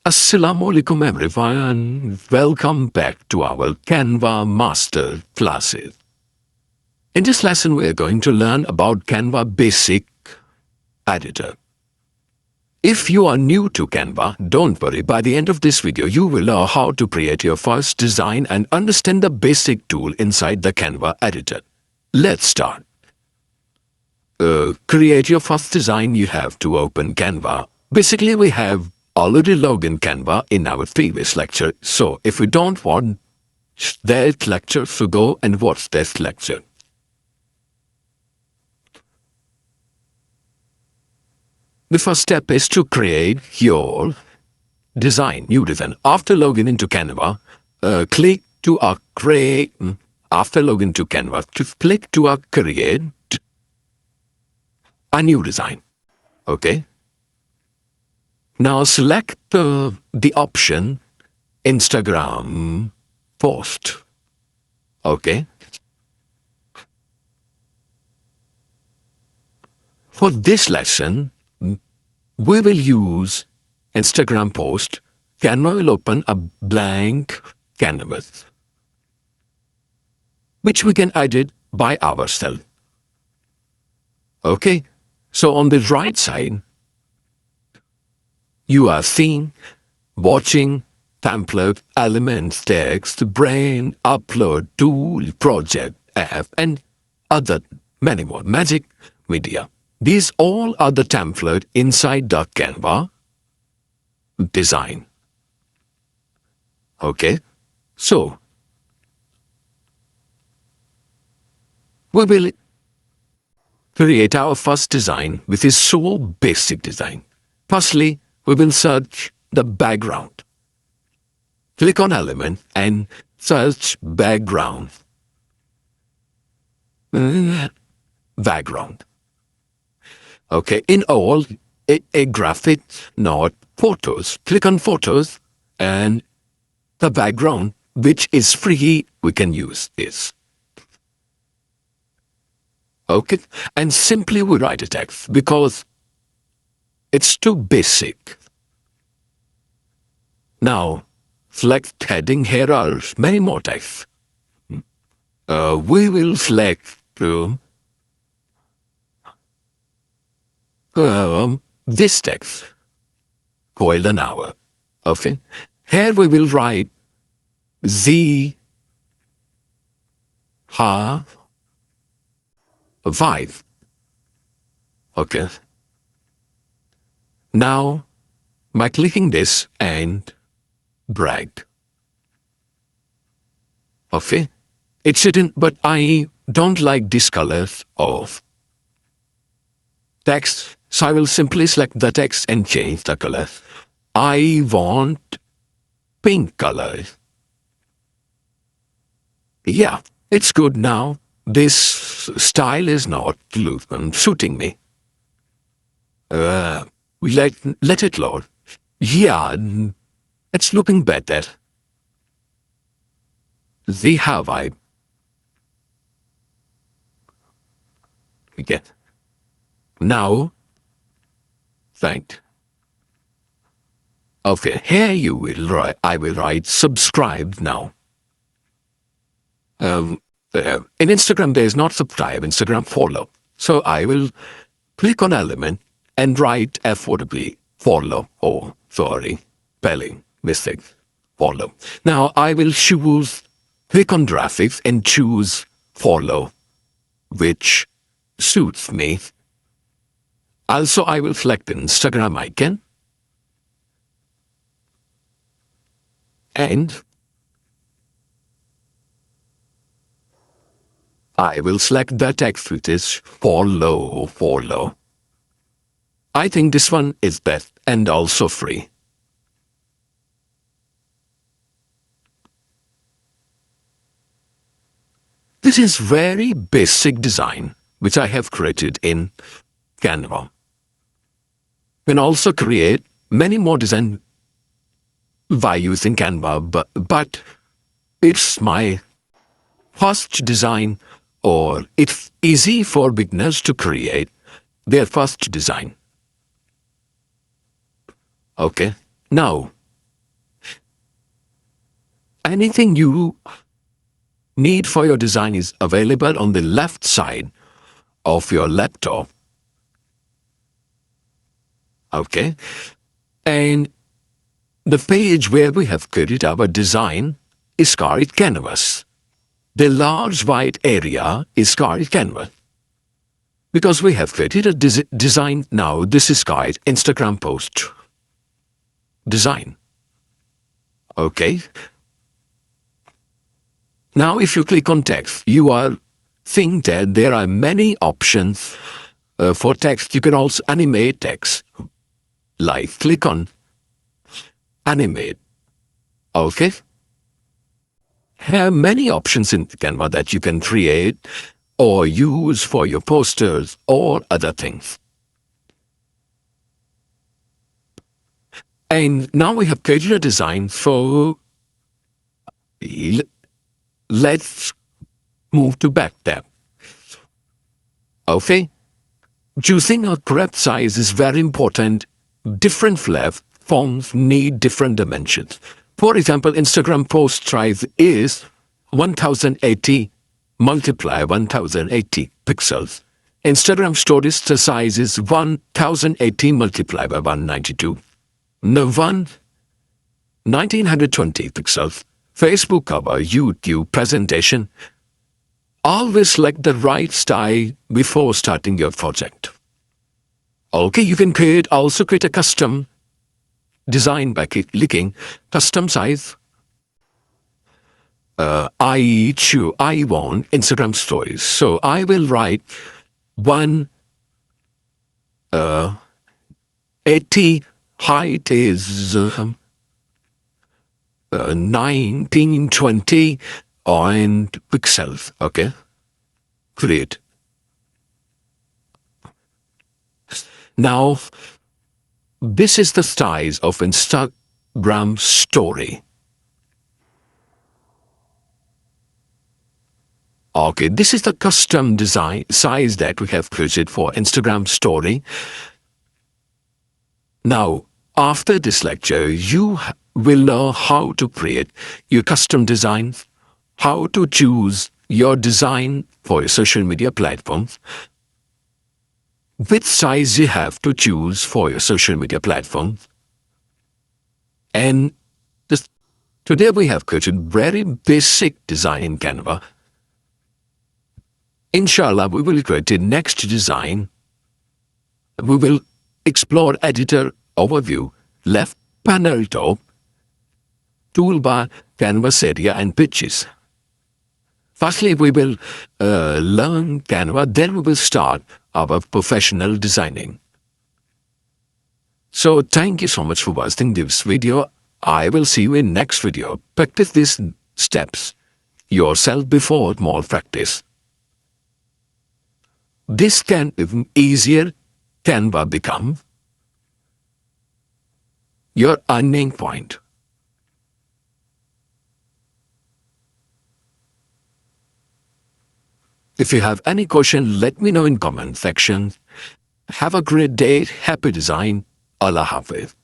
Assalamu alaikum everyone. Welcome back to our Canva master classes. In this lesson, we are going to learn about Canva Basic Editor. If you are new to Canva, don't worry. By the end of this video, you will know how to create your first design and understand the basic tool inside the Canva editor. Let's start. Create your first design, you have to open Canva. Basically, we have already logged in Canva in our previous lecture, so if we don't want that lecture, so go and watch this lecture. The first step is to create your design, new design. After logging into Canva, click to create. After logging to Canva, click to create a new design. Okay. Now select the option Instagram post. Okay. For this lesson, we will use Instagram post. Canva will open a blank canvas, which we can edit by ourselves. Okay. So on the right side, you are seeing, watching, template, elements, text, brain, upload, tool, project, app, and other many more. Magic, media. These all are the template inside the Canva design. Okay, so we will create our first design, which is so basic design. Firstly, we will search the background. Click on element and search background. Background. Okay, in all, a graphic, not photos. Click on photos and the background, which is free, we can use this. Okay, and simply we write a text because it's too basic. Now, select heading. Here are many more texts. We will select this text, golden hour. Okay, here we will write Z half 5. Okay. Now, by clicking this and drag. Okay, it shouldn't, but I don't like this color of text, so I will simply select the text and change the color. I want pink color. Yeah, it's good now. This style is not suiting me. Let it load. Yeah, it's looking better. See how I get. Now, right. Okay, here you will write. I will write subscribe now. In Instagram, there is not subscribe. Instagram follow. So I will click on element and write FOW follow. Oh, sorry, spelling mistake. Follow. Now I will choose. Click on graphics and choose follow, which suits me. Also, I will select the Instagram icon and I will select the text which is follow. I think this one is best and also free. This is very basic design which I have created in Canva. You can also create many more designs by using Canva, but it's my first design, or it's easy for beginners to create their first design. Okay, now anything you need for your design is available on the left side of your laptop. Okay? And the page where we have created our design is called Canvas. The large white area is called Canva. Because we have created a design now, this is called Instagram post design. Okay? Now if you click on text, you are think that there are many options for text. You can also animate text. Like click on animate. Okay? Have many options in Canva that you can create or use for your posters or other things. And now we have created a design, so let's move to back tab. Okay? Choosing a correct size is very important. Different fonts need different dimensions. For example, Instagram post size is 1080 multiply 1080 pixels. Instagram stories size is 1080 multiply by 192. No, 1920 pixels. Facebook cover, YouTube presentation. Always select the right style before starting your project. Okay, you can also create a custom design by clicking custom size. I want Instagram stories. So I will write 180, height is 1920 and pixels. Okay, create. Now, this is the size of Instagram story. Okay, this is the custom design size that we have created for Instagram story. Now, after this lecture, you will learn how to create your custom designs, how to choose your design for your social media platforms, which size you have to choose for your social media platform. And today we have created very basic design in Canva. Inshallah, we will create the next design. We will explore editor overview, left panel top, toolbar, canvas area and pitches. Firstly, we will learn Canva, then we will start our professional designing. So thank you so much for watching this video. I will see you in next video. Practice these steps yourself before more practice. This can even easier Canva become your earning point. If you have any question, let me know in comment section. Have a great day. Happy design. Allah Hafiz.